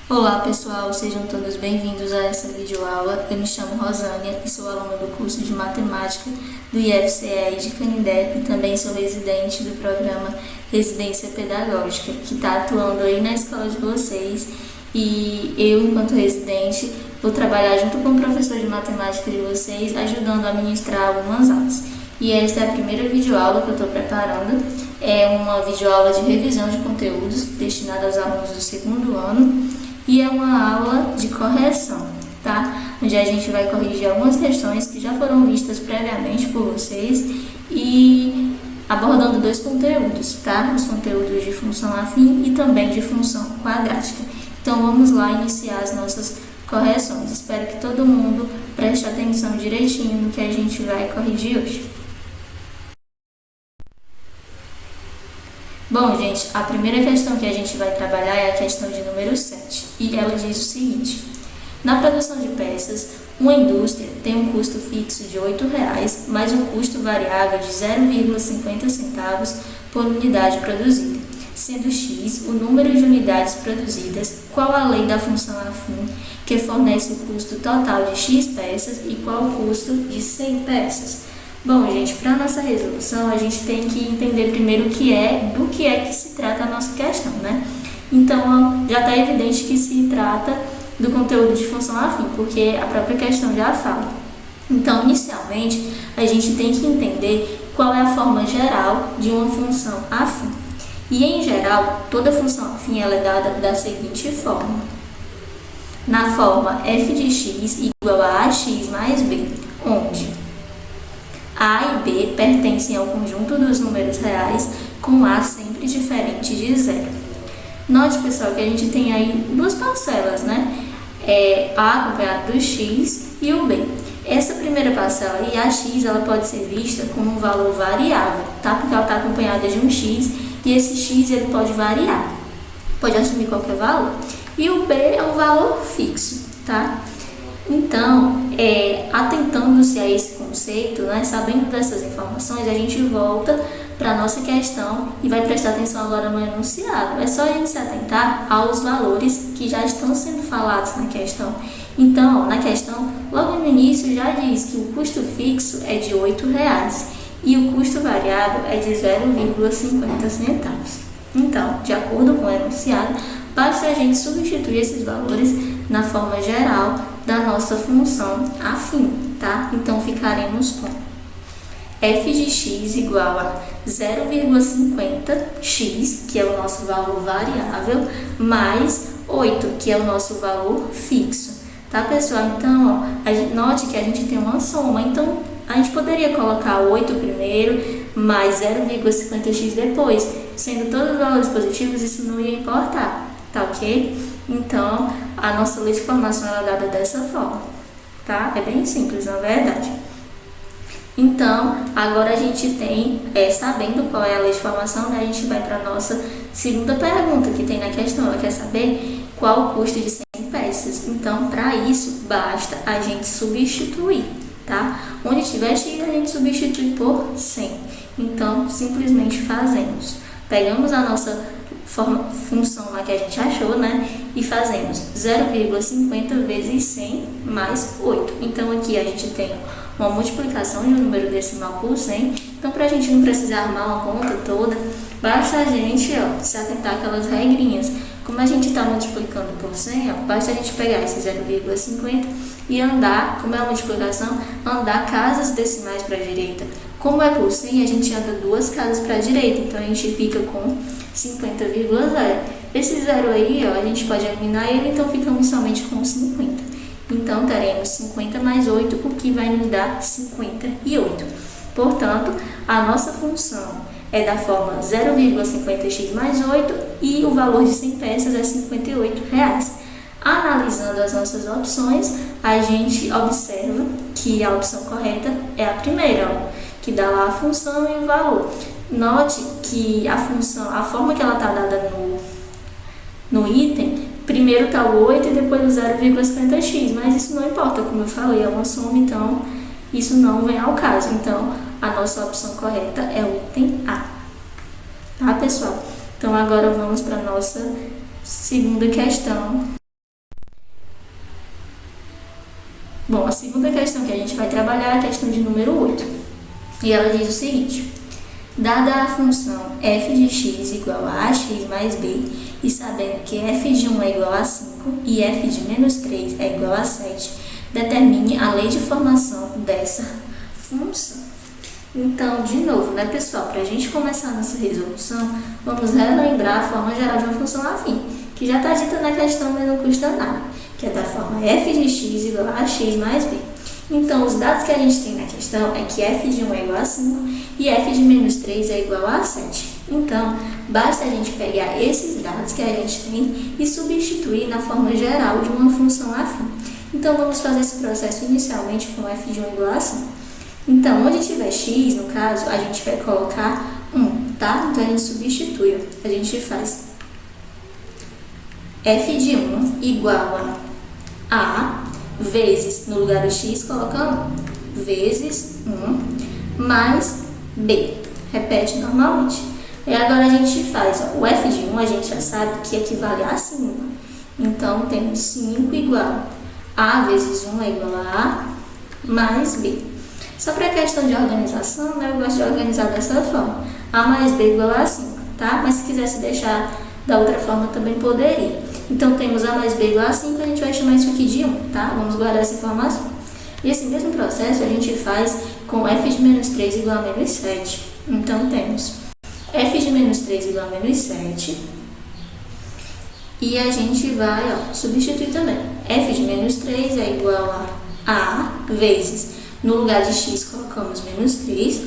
Olá pessoal, sejam todos bem-vindos a essa videoaula. Eu me chamo Rosânia e sou aluna do curso de Matemática do IFCE de Canindé e também sou residente do programa Residência Pedagógica, que está atuando aí na escola de vocês. E eu, enquanto residente, vou trabalhar junto com o professor de matemática de vocês, ajudando a ministrar algumas aulas. E esta é a primeira videoaula que eu estou preparando. É uma videoaula de revisão de conteúdos destinada aos alunos do segundo ano. E é uma aula de correção, tá? Onde a gente vai corrigir algumas questões que já foram vistas previamente por vocês e abordando dois conteúdos, tá? Os conteúdos de função afim e também de função quadrática. Então vamos lá iniciar as nossas correções. Espero que todo mundo preste atenção direitinho no que a gente vai corrigir hoje. Bom, gente, a primeira questão que a gente vai trabalhar é a questão de número 7, e ela diz o seguinte: na produção de peças, uma indústria tem um custo fixo de R$ 8,00 mais um custo variável de 0,50 centavos por unidade produzida, sendo X o número de unidades produzidas, qual a lei da função afim que fornece o custo total de X peças e qual o custo de 100 peças. Bom, gente, para nossa resolução, a gente tem que entender primeiro do que é que se trata a nossa questão, né? Então, já está evidente que se trata do conteúdo de função afim, porque a própria questão já fala. Então, inicialmente, a gente tem que entender qual é a forma geral de uma função afim. E, em geral, toda função afim ela é dada da seguinte forma. Na forma f de x igual a ax mais b, onde A e B pertencem ao conjunto dos números reais, com A sempre diferente de zero. Note, pessoal, que a gente tem aí duas parcelas, né? A acompanhado do X e o B. Essa primeira parcela aí, a X, ela pode ser vista como um valor variável, tá? Porque ela está acompanhada de um X e esse X ele pode variar, pode assumir qualquer valor. E o B é um valor fixo, tá? Então, atentando-se a esse conceito, né, sabendo dessas informações, a gente volta para a nossa questão e vai prestar atenção agora no enunciado. É só a gente se atentar aos valores que já estão sendo falados na questão. Então, na questão, logo no início já diz que o custo fixo é de R$ 8,00 e o custo variável é de 0,50 centavos. Então, de acordo com o enunciado, basta a gente substituir esses valores na forma geral da nossa função afim, tá? Então, ficaremos com f de x igual a 0,50x, que é o nosso valor variável, mais 8, que é o nosso valor fixo, tá, pessoal? Então, note que a gente tem uma soma, então a gente poderia colocar 8 primeiro, mais 0,50x depois. Sendo todos os valores positivos, isso não ia importar, tá ok? Então, a nossa lei de formação é dada dessa forma, tá? É bem simples, na verdade. Então, agora a gente tem, sabendo qual é a lei de formação, né, a gente vai para a nossa segunda pergunta que tem na questão. Ela quer saber qual o custo de 100 peças. Então, para isso, basta a gente substituir, tá? Onde tiver x, a gente substitui por 100. Então, simplesmente fazemos. Pegamos a nossa função lá que a gente achou, né? E fazemos 0,50 vezes 100 mais 8. Então, aqui a gente tem uma multiplicação de um número decimal por 100. Então, para a gente não precisar armar uma conta toda, basta a gente se atentar àquelas regrinhas. Como a gente está multiplicando por 100, basta a gente pegar esse 0,50 e andar, como é a multiplicação, andar casas decimais para a direita. Como é por 100, a gente anda duas casas para a direita, então a gente fica com 50,0. Esse zero aí, a gente pode eliminar ele, então ficamos somente com 50. Então, teremos 50 mais 8, o que vai nos dar 58. Portanto, a nossa função é da forma 0,50x mais 8 e o valor de 100 peças é R$ 58,00. Analisando as nossas opções, a gente observa que a opção correta é a primeira, que dá lá a função e o valor. Note que a função, a forma que ela está dada no item, primeiro está o 8 e depois o 0,50x, mas isso não importa, como eu falei, é uma soma, então isso não vem ao caso. Então, a nossa opção correta é o item A. Tá, pessoal? Então, agora vamos para a nossa segunda questão. Bom, a segunda questão que a gente vai trabalhar é a questão de número 8. E ela diz o seguinte: dada a função f de x igual a ax mais b, e sabendo que f de 1 é igual a 5 e f de menos 3 é igual a 7, determine a lei de formação dessa função. Então, de novo, né, pessoal, para a gente começar nossa resolução, vamos relembrar a forma geral de uma função afim, que já está dita na questão, mas não custa nada, que é da forma f de x igual a ax mais b. Então, os dados que a gente tem na questão é que f de 1 é igual a 5 e f de menos 3 é igual a 7. Então, basta a gente pegar esses dados que a gente tem e substituir na forma geral de uma função afim. Então, vamos fazer esse processo inicialmente com f de 1 igual a 5. Então, onde tiver x, no caso, a gente vai colocar 1, tá? Então, a gente substitui. A gente faz f de 1 igual a vezes, no lugar do x, coloca 1, vezes 1 mais b. Repete normalmente. E agora a gente faz, o f de 1 a gente já sabe que equivale a 5. Então, temos 5 igual a vezes 1 é igual a a mais b. Só para questão de organização, né, eu gosto de organizar dessa forma. A mais b igual a 5, tá? Mas se quisesse deixar da outra forma também poderia. Então, temos a mais b igual a 5, a gente vai chamar isso aqui de 1, tá? Vamos guardar essa informação. E esse mesmo processo a gente faz com f de menos 3 igual a menos 7. Então, temos f de menos 3 igual a menos 7. E a gente vai substituir também. F de menos 3 é igual a vezes, no lugar de x colocamos menos 3,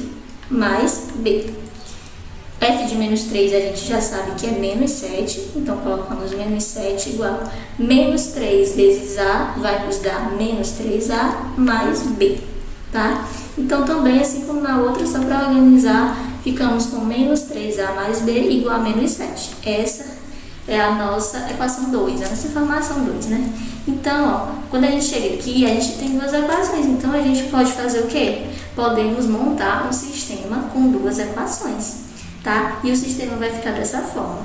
mais b. F de menos 3 a gente já sabe que é menos 7, então colocamos menos 7 igual a menos 3 vezes a, vai nos dar menos 3a mais b, tá? Então também, assim como na outra, só para organizar, ficamos com menos 3a mais b igual a menos 7. Essa é a nossa equação 2, a nossa informação 2, né? Então, quando a gente chega aqui, a gente tem duas equações, então a gente pode fazer o quê? Podemos montar um sistema com duas equações, tá? E o sistema vai ficar dessa forma.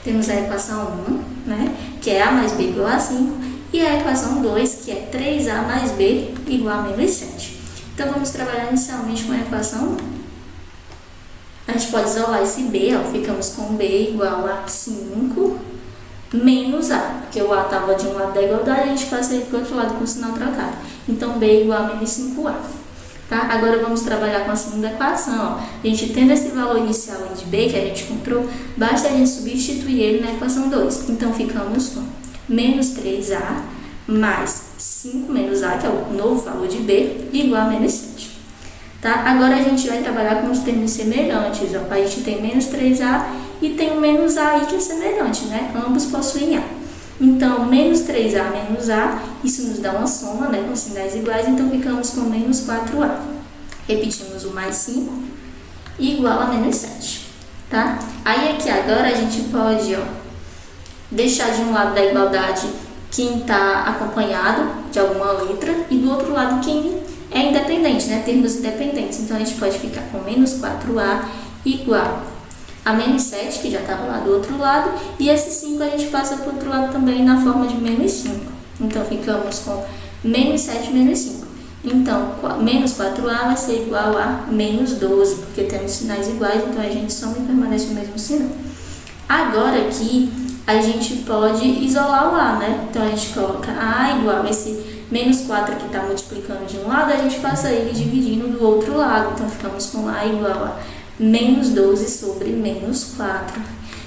Temos a equação 1, né? Que é a mais b igual a 5, e a equação 2, que é 3a mais b igual a menos 7. Então, vamos trabalhar inicialmente com a equação 1. A gente pode isolar esse b, ficamos com b igual a 5 menos a, porque o a estava de um lado da igualdade, a gente passa ele para o outro lado com o sinal trocado. Então, b igual a menos 5a. Tá? Agora, vamos trabalhar com a segunda equação. A gente tendo esse valor inicial de b que a gente encontrou, basta a gente substituir ele na equação 2. Então, ficamos com menos 3a mais 5 menos a, que é o novo valor de b, igual a menos 7. Tá? Agora, a gente vai trabalhar com os termos semelhantes. A gente tem menos 3a e tem o menos a aí que é semelhante, né? Ambos possuem a. Então, menos 3a menos a, isso nos dá uma soma, né, com sinais iguais, então ficamos com menos 4a. Repetimos o mais 5, igual a menos 7, tá? Aí aqui agora a gente pode deixar de um lado da igualdade quem está acompanhado de alguma letra e do outro lado quem é independente, né, termos independentes. Então, a gente pode ficar com menos 4a igual a menos 7, que já estava lá do outro lado, e esse 5 a gente passa para o outro lado também na forma de menos 5. Então, ficamos com menos 7 menos 5. Então, menos 4a vai ser igual a menos 12, porque temos sinais iguais, então a gente soma e permanece o mesmo sinal. Agora aqui, a gente pode isolar o a, né? Então, a gente coloca a igual a esse menos 4 que está multiplicando de um lado, a gente passa ele dividindo do outro lado. Então, ficamos com a igual a menos 12 sobre menos 4.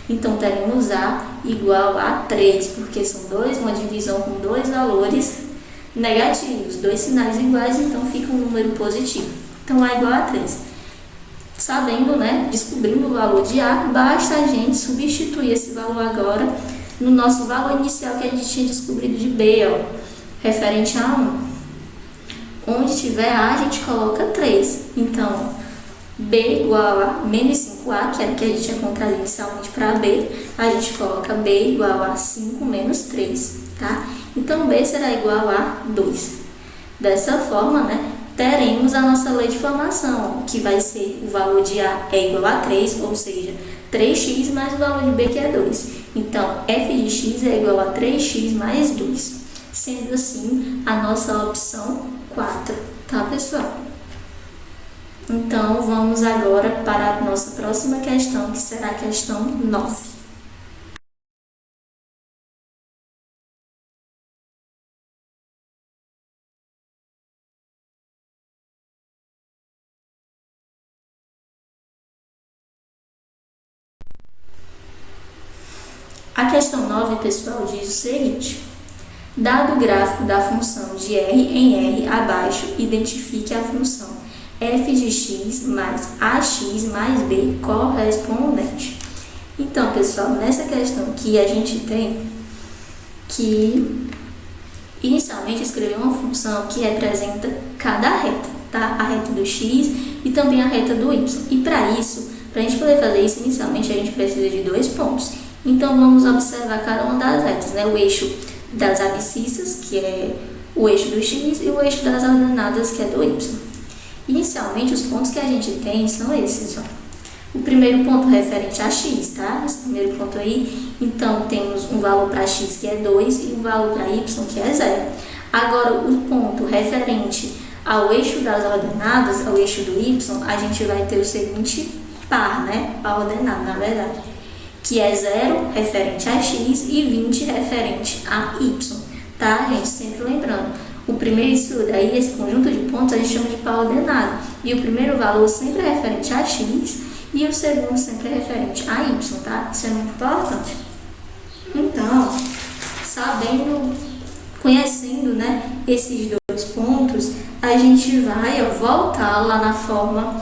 Então, teremos a igual a 3, porque são uma divisão com dois valores negativos, dois sinais iguais, então fica um número positivo. Então, a igual a 3. Sabendo, né, descobrindo o valor de a, basta a gente substituir esse valor agora no nosso valor inicial que a gente tinha descobrido de b, referente a 1. Onde tiver a, a gente coloca 3. Então, b igual a menos 5a, que era o que a gente tinha encontrado inicialmente para b, a gente coloca b igual a 5 menos 3, tá? Então, b será igual a 2. Dessa forma, né, teremos a nossa lei de formação, que vai ser o valor de a é igual a 3, ou seja, 3x mais o valor de b, que é 2. Então, f de x é igual a 3x mais 2. sendo assim a nossa opção 4, tá, pessoal? Então, vamos agora para a nossa próxima questão, que será a questão 9. A questão 9, pessoal, diz o seguinte: dado o gráfico da função de R em R abaixo, identifique a função f de x mais ax mais b correspondente. Então, pessoal, nessa questão aqui a gente tem que inicialmente escrever uma função que representa cada reta, tá? A reta do x e também a reta do y. E para isso, para a gente poder fazer isso, inicialmente a gente precisa de 2 pontos. Então, vamos observar cada uma das retas, né? O eixo das abscissas, que é o eixo do x, e o eixo das ordenadas, que é do y. Inicialmente, os pontos que a gente tem são esses, ó. O primeiro ponto referente a x, tá? Esse primeiro ponto aí, então, temos um valor para x que é 2 e um valor para y que é 0. Agora, o ponto referente ao eixo das ordenadas, ao eixo do y, a gente vai ter o seguinte par, né? Par ordenado, na verdade, que é 0 referente a x e 20 referente a y, tá, gente? Sempre lembrando, o primeiro isso daí, esse conjunto de pontos, a gente chama de par ordenado. E o primeiro valor sempre é referente a x e o segundo sempre é referente a y, tá? Isso é muito importante. Então, conhecendo, né, esses 2 pontos, a gente vai voltar lá na forma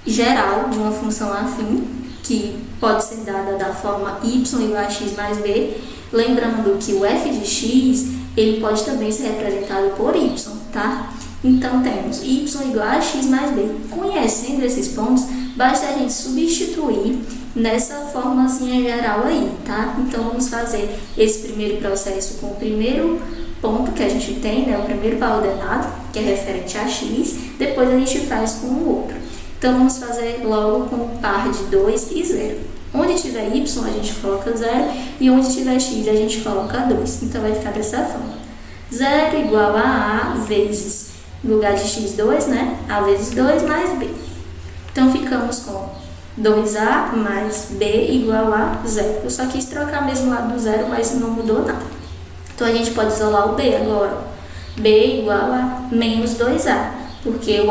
geral de uma função afim, que pode ser dada da forma y igual a x mais b, lembrando que o f de x, ele pode também ser representado por y, tá? Então, temos y igual a x mais b. Conhecendo esses pontos, basta a gente substituir nessa formazinha geral aí, tá? Então, vamos fazer esse primeiro processo com o primeiro ponto que a gente tem, né? O primeiro par ordenado, que é referente a x, depois a gente faz com o outro. Então, vamos fazer logo com o par de 2 e 0. Onde tiver y, a gente coloca 0, e onde tiver x, a gente coloca 2. Então, vai ficar dessa forma. 0 igual a vezes, no lugar de x, 2, né? A vezes 2 mais b. Então, ficamos com 2a mais b igual a 0. Eu só quis trocar mesmo o lado do 0, mas não mudou nada. Então, a gente pode isolar o b agora. b igual a menos 2a. Porque o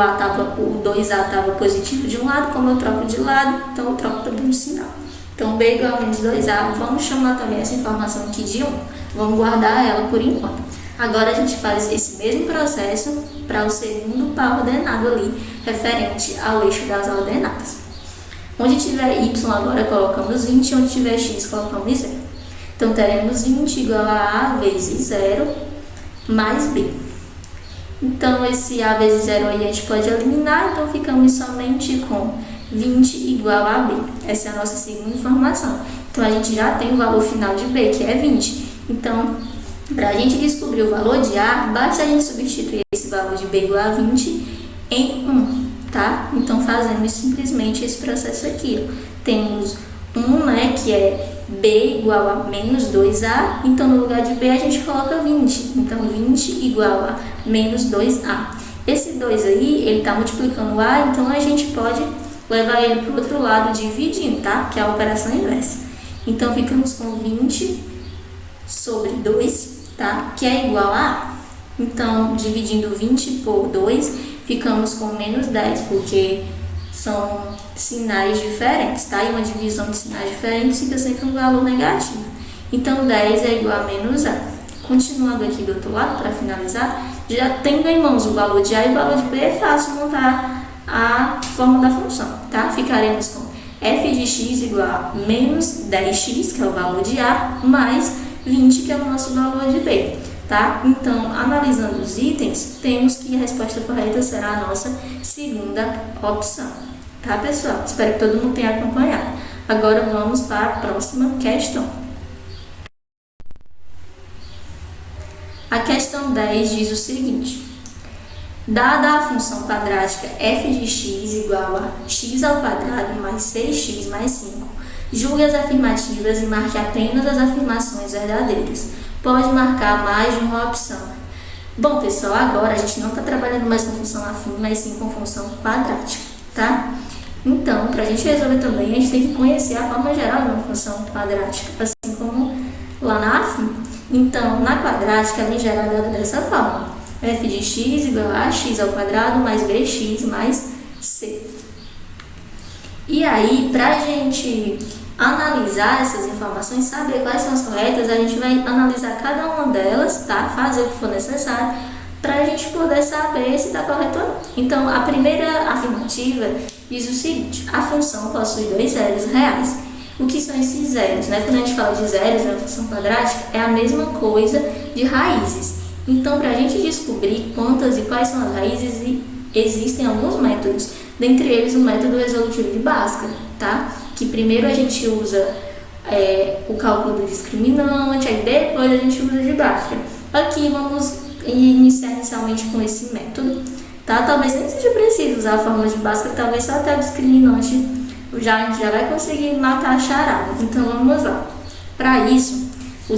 2a estava positivo de um lado, como eu troco de lado, então eu troco também o sinal. Então, b igual a menos 2a, vamos chamar também essa informação aqui de 1. Vamos guardar ela por enquanto. Agora, a gente faz esse mesmo processo para o segundo par ordenado ali, referente ao eixo das ordenadas. Onde tiver y, agora colocamos 20, onde tiver x, colocamos 0. Então, teremos 20 igual a vezes 0 mais b. Então, esse a vezes 0 aí a gente pode eliminar, então ficamos somente com 20 igual a b. Essa é a nossa segunda informação. Então, a gente já tem o valor final de b, que é 20. Então, para a gente descobrir o valor de a, basta a gente substituir esse valor de b igual a 20 em 1, tá? Então, fazemos simplesmente esse processo aqui, ó. Temos 1, né, que é b igual a menos 2a, então no lugar de b a gente coloca 20. Então, 20 igual a menos 2a. Esse 2 aí, ele está multiplicando a, então a gente pode levar ele para o outro lado dividindo, tá? Que é a operação inversa. Então, ficamos com 20 sobre 2, tá? Que é igual a a. Então, dividindo 20 por 2, ficamos com menos 10, porque são sinais diferentes, tá? E uma divisão de sinais diferentes fica sempre um valor negativo. Então, 10 é igual a menos a. Continuando aqui do outro lado, para finalizar, já tendo em mãos o valor de a e o valor de b, é fácil montar a forma da função, tá? Ficaremos com f de x igual a menos 10x, que é o valor de a, mais 20, que é o nosso valor de b, tá? Então, analisando os itens, temos que a resposta correta será a nossa segunda opção, tá, pessoal? Espero que todo mundo tenha acompanhado. Agora, vamos para a próxima questão. A questão 10 diz o seguinte: dada a função quadrática f de x igual a x ao quadrado mais 6x mais 5, julgue as afirmativas e marque apenas as afirmações verdadeiras. pode marcar mais de uma opção. Bom, pessoal, agora a gente não está trabalhando mais com função afim, mas sim com função quadrática, tá? Então, para a gente resolver também, a gente tem que conhecer a forma geral de uma função quadrática, assim como lá na afim. Então, na quadrática, ela em geral é dada dessa forma: f de x igual a x ao quadrado mais bx mais c. E aí, para a gente analisar essas informações, saber quais são as corretas, a gente vai analisar cada uma delas, tá? Fazer o que for necessário para a gente poder saber se está correto ou não. Então, a primeira afirmativa diz o seguinte: a função possui dois zeros reais. O que são esses zeros, né? Quando a gente fala de zeros na função quadrática, é a mesma coisa de raízes. Então, para a gente descobrir quantas e quais são as raízes, existem alguns métodos, dentre eles o método resolutivo de Bhaskara, tá? Que primeiro a gente usa o cálculo do discriminante, aí depois a gente usa de Bhaskara. Aqui vamos iniciar inicialmente com esse método, tá? Talvez nem seja preciso usar a fórmula de Bhaskara, talvez só até o discriminante a gente já vai conseguir matar a charada. Então vamos lá. Para isso, para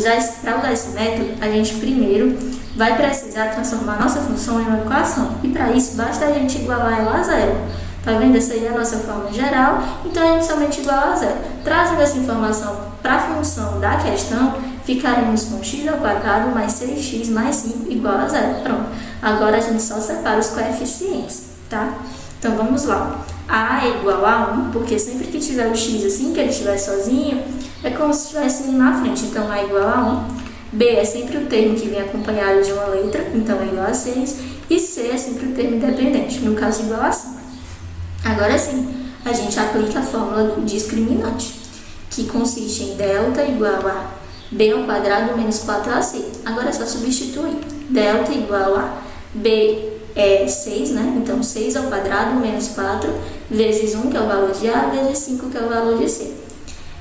usar esse método, a gente primeiro vai precisar transformar nossa função em uma equação. E para isso, basta a gente igualar ela a zero. Tá vendo? Essa aí é a nossa forma geral, então a gente somente iguala a zero. Trazendo essa informação para a função da questão, ficaremos com x ao quadrado mais 6x mais 5 igual a zero. Pronto. Agora a gente só separa os coeficientes, tá? Então vamos lá. A é igual a 1, porque sempre que tiver o x assim, que ele estiver sozinho, é como se estivesse na frente. Então A é igual a 1. B é sempre o termo que vem acompanhado de uma letra, então é igual a 6. E C é sempre o termo independente, no caso igual a 5. Agora sim, a gente aplica a fórmula do discriminante, que consiste em delta igual a b ao quadrado menos 4ac. Agora é só substituir. Delta igual a b é 6, né? Então 6 ao quadrado menos 4 vezes 1, que é o valor de A, vezes 5, que é o valor de C.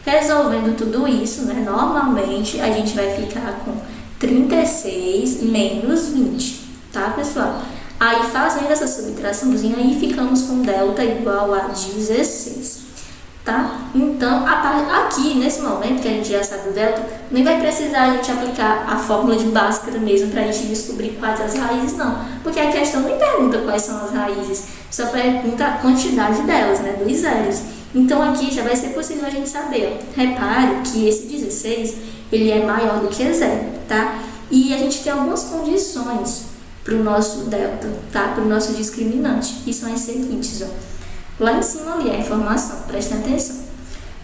Resolvendo tudo isso, né? Normalmente a gente vai ficar com 36 menos 20, tá, pessoal? Aí, fazendo essa subtraçãozinha, aí ficamos com delta igual a 16, tá? Então, aqui, nesse momento que a gente já sabe o delta, nem vai precisar a gente aplicar a fórmula de Bhaskara mesmo para a gente descobrir quais as raízes, não. Porque a questão nem pergunta quais são as raízes, só pergunta a quantidade delas, né? Dos zeros. Então, aqui já vai ser possível a gente saber. Ó. Repare que esse 16, ele é maior do que zero, tá? E a gente tem algumas condições para o nosso delta, tá? Para o nosso discriminante. E são as seguintes, ó. Lá em cima ali a informação, prestem atenção.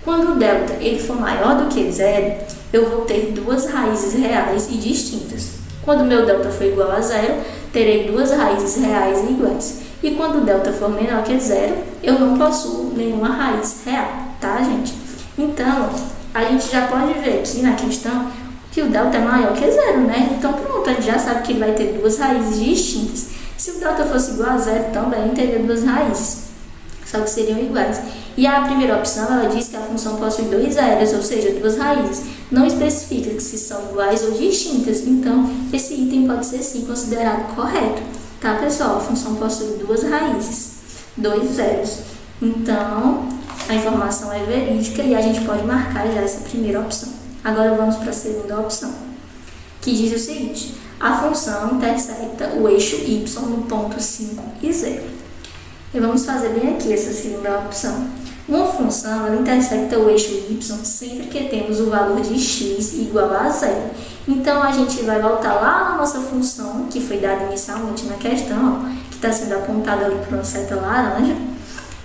Quando o delta ele for maior do que zero, eu vou ter duas raízes reais e distintas. Quando o meu delta for igual a zero, terei duas raízes reais e iguais. E quando o delta for menor que zero, eu não possuo nenhuma raiz real, tá, gente? Então, a gente já pode ver aqui na questão que o delta é maior que zero, né? Então, pronto, a gente já sabe que ele vai ter duas raízes distintas. Se o delta fosse igual a zero, também teria duas raízes, só que seriam iguais. E a primeira opção, ela diz que a função possui dois zeros, ou seja, duas raízes. Não especifica que se são iguais ou distintas, então esse item pode ser sim considerado correto. Tá, pessoal? A função possui duas raízes, dois zeros. Então, a informação é verídica e a gente pode marcar já essa primeira opção. Agora vamos para a segunda opção, que diz o seguinte: a função intersecta o eixo y no ponto 5 e 0. E vamos fazer bem aqui essa segunda opção. Uma função ela intersecta o eixo y sempre que temos o valor de x igual a 0. Então, a gente vai voltar lá na nossa função, que foi dada inicialmente na questão, ó, que está sendo apontada ali por uma seta laranja,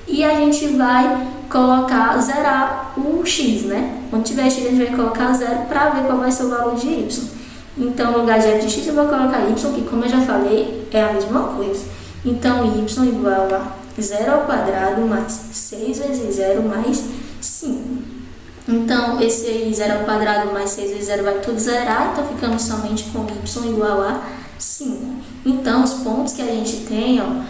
e a gente vai zerar o x, né? Quando tiver x, a gente vai colocar 0 para ver qual vai ser o valor de y. Então, no lugar de f de x, eu vou colocar y, que, como eu já falei, é a mesma coisa. Então, y igual a 0 ao quadrado mais 6 vezes 0 mais 5. Então, esse 0 ao quadrado mais 6 vezes 0 vai tudo zerar, então ficamos somente com y igual a 5. Então, os pontos que a gente tem, ó,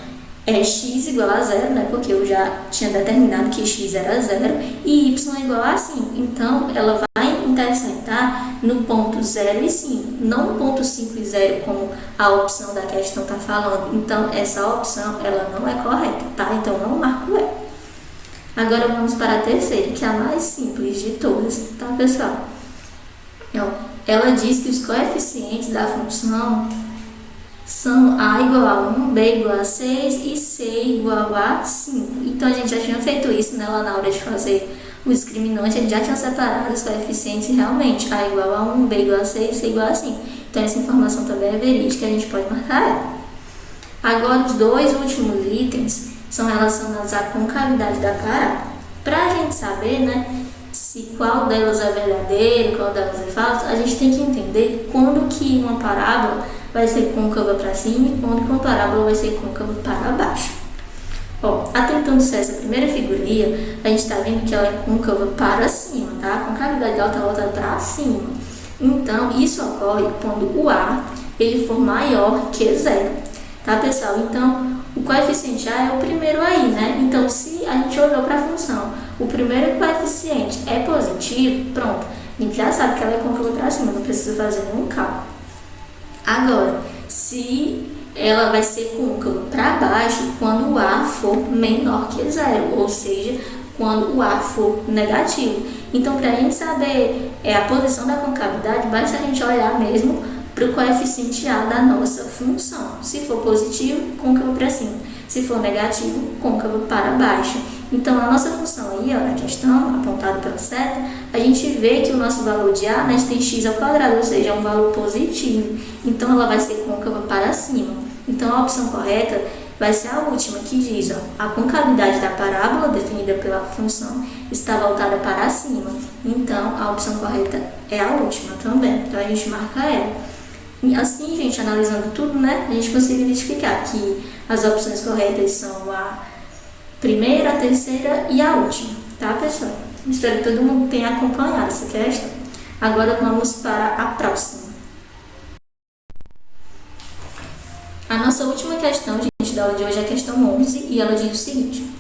é x igual a 0, né? Porque eu já tinha determinado que x era 0 e y igual a 5. Então, ela vai intersectar no ponto 0 e 5, não no ponto 5 e 0, como a opção da questão está falando. Então, essa opção, ela não é correta, tá? Então, não marco ela. Agora, vamos para a terceira, que é a mais simples de todas, tá, pessoal? ela diz que os coeficientes da função são A igual a 1, B igual a 6 e C igual a 5. Então, a gente já tinha feito isso, né, lá na hora de fazer o discriminante, a gente já tinha separado os coeficientes e realmente A igual a 1, B igual a 6, C igual a 5. Então, essa informação também é verídica, a gente pode marcar ela. Agora, os dois últimos itens são relacionados à concavidade da parábola. Para a gente saber, né, se qual delas é verdadeiro, qual delas é falso, a gente tem que entender quando que uma parábola vai ser côncava para cima e quando que uma parábola vai ser côncava para baixo. Ó, atentando-se a essa primeira figurinha, a gente está vendo que ela é côncava para cima, tá? A concavidade dela está voltada para cima. Então, isso ocorre quando o A ele for maior que zero, tá, pessoal? Então, o coeficiente A é o primeiro aí, né? Então, se a gente olhou para a função, o primeiro coeficiente é positivo, pronto. A gente já sabe que ela é côncava para cima, não precisa fazer nenhum cálculo. Agora, se ela vai ser côncava para baixo quando o A for menor que zero, ou seja, quando o A for negativo. Então, para a gente saber a posição da concavidade, basta a gente olhar mesmo para o coeficiente A da nossa função. Se for positivo, côncavo para cima. Se for negativo, côncavo para baixo. Então, a nossa função aí, ó, na questão, apontada pela seta, a gente vê que o nosso valor de A, né, tem x ao quadrado, ou seja, é um valor positivo. Então, ela vai ser côncava para cima. Então, a opção correta vai ser a última, que diz, ó, a concavidade da parábola, definida pela função, está voltada para cima. Então, a opção correta é a última também. Então, a gente marca ela. E assim, gente, analisando tudo, né, a gente consegue identificar que as opções corretas são a primeira, a terceira e a última, tá, pessoal? Espero que todo mundo tenha acompanhado essa questão. Agora vamos para a próxima. A nossa última questão, gente, da aula de hoje é a questão 11 e ela diz o seguinte: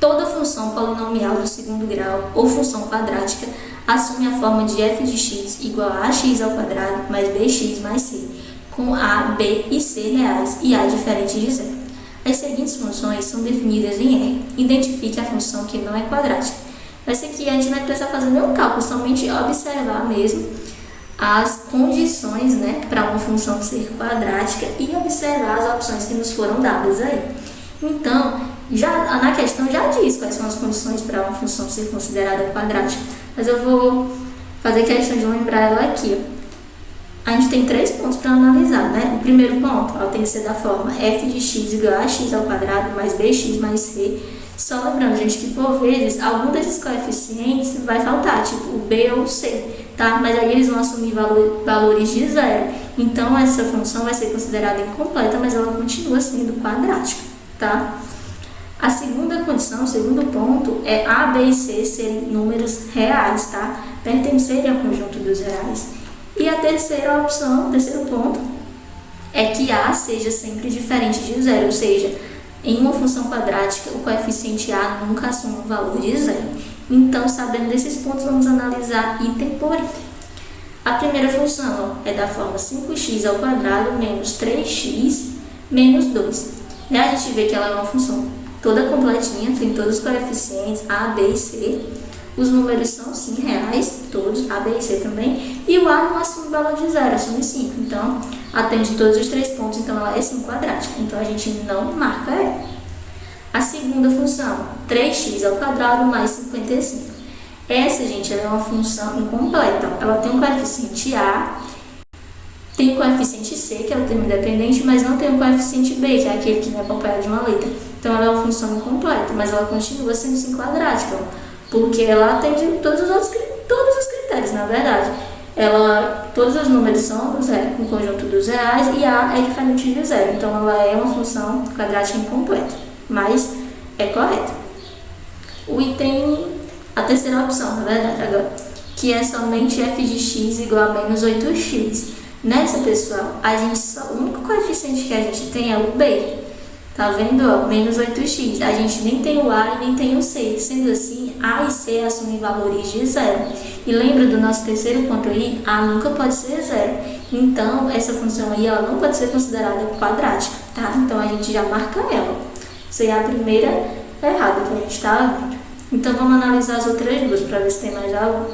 toda função polinomial do segundo grau ou função quadrática assume a forma de f de x igual a ax ao quadrado mais bx mais c, com a, b e c reais e a diferente de zero. As seguintes funções são definidas em R. Identifique a função que não é quadrática. Essa aqui a gente não vai precisar fazer nenhum cálculo, somente observar mesmo as condições, né, para uma função ser quadrática e observar as opções que nos foram dadas aí. Então, já na questão já diz quais são as condições para uma função ser considerada quadrática, mas eu vou fazer questão de lembrar ela aqui. A gente tem 3 pontos para analisar, né? O primeiro ponto, ela tem que ser da forma f de x igual a x ao quadrado mais bx mais c. Só lembrando, gente, que por vezes algum desses coeficientes vai faltar, tipo o b ou o c, tá? Mas aí eles vão assumir valores de zero. Então, essa função vai ser considerada incompleta, mas ela continua sendo quadrática, tá? A segunda condição, o segundo ponto, é a, b e c serem números reais, tá? Pertencerem ao conjunto dos reais. E a terceira opção, o terceiro ponto, é que A seja sempre diferente de zero, ou seja, em uma função quadrática, o coeficiente A nunca assume um valor de zero. Então, sabendo desses pontos, vamos analisar item por item. A primeira função é da forma 5x ao quadrado menos 3x menos 2. E a gente vê que ela é uma função toda completinha, tem todos os coeficientes A, B e C. Os números são, sim, reais, todos, A, B e C também. E o A não assume valor de zero, assume 5. Então, atende todos os 3 pontos, então ela é, sim, quadrática. Então, a gente não marca ela. A segunda função, 3x ao quadrado mais 55. Essa, gente, ela é uma função incompleta. Ela tem um coeficiente A, tem o coeficiente C, que é o termo independente, mas não tem o coeficiente B, que é aquele que não é acompanhado de uma letra. Então, ela é uma função incompleta, mas ela continua sendo, sim, quadrática, porque ela atende todos os critérios, na verdade. Todos os números são no conjunto dos reais e A é diferente de zero. Então, ela é uma função quadrática incompleta, mas é correta. A terceira opção, na verdade, agora, que é somente f de x igual a menos 8x. Nessa, pessoal, o único coeficiente que a gente tem é o b. Tá vendo? Ó, menos 8x. A gente nem tem o A e nem tem o C. Sendo assim, A e C assumem valores de zero. E lembra do nosso terceiro ponto aí? A nunca pode ser zero. Então, essa função aí, ela não pode ser considerada quadrática, tá? Então, a gente já marca ela. Isso aí é a primeira errada que a gente está vendo. Então, vamos analisar as outras duas para ver se tem mais algo.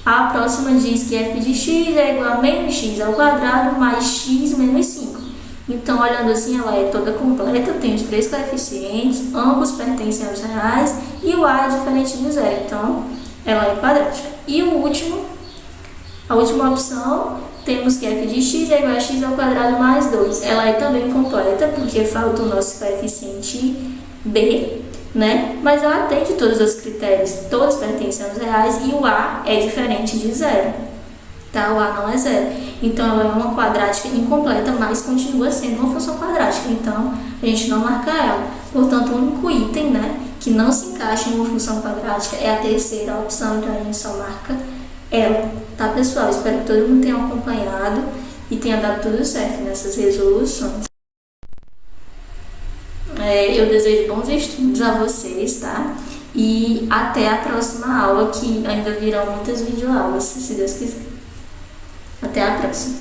A próxima diz que f de x é igual a menos x ao quadrado mais x menos 5. Então, olhando assim, ela é toda completa, tem os 3 coeficientes, ambos pertencem aos reais e o a é diferente de zero. Então, ela é quadrática. E a última opção, temos que f de x é igual a x ao quadrado mais 2. Ela é também completa, porque falta o nosso coeficiente b, né? Mas ela atende todos os critérios, todos pertencem aos reais e o a é diferente de zero, tá? O a não é zero. Então, ela é uma quadrática incompleta, mas continua sendo uma função quadrática. Então, a gente não marca ela. Portanto, o único item, né, que não se encaixa em uma função quadrática é a terceira opção, então a gente só marca ela. Tá, pessoal? Espero que todo mundo tenha acompanhado e tenha dado tudo certo nessas resoluções. Eu desejo bons estudos a vocês, tá? E até a próxima aula, que ainda virão muitas videoaulas, se Deus quiser. Até a próxima!